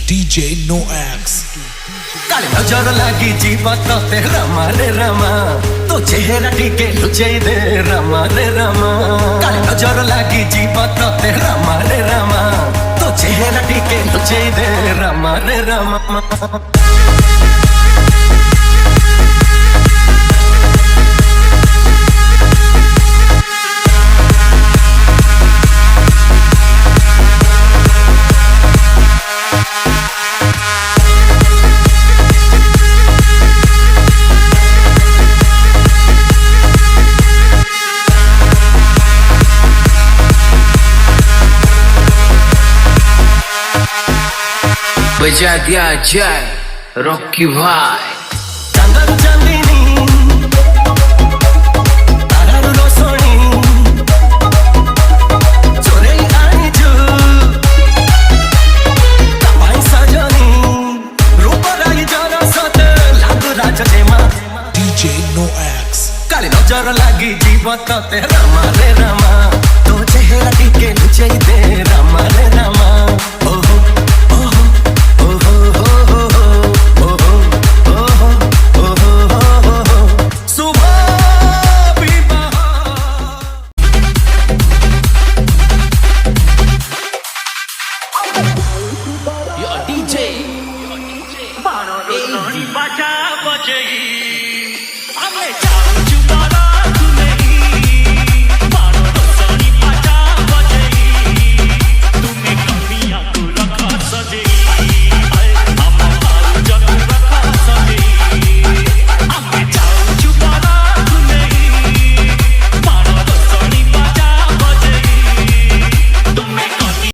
DJ No X। काले नजर लागी जीवा ते रमा रे रमा, तो चेहरा टीके लुचे दे रमा रे रमा। काले नजर लागी जीवा ते रमा रे रमा, तो चेहरा टीके लुचे दे रमा रे रमा। बजा दिया जाए रॉकी भाई। चंदन चंदिनी तारार रोशनी चोरे आनी जो तपाईं सजनी रूप राई जरा सत लागु राज जेमा। DJ No X। काले नजर लागी जीव ते रमा रे रमा,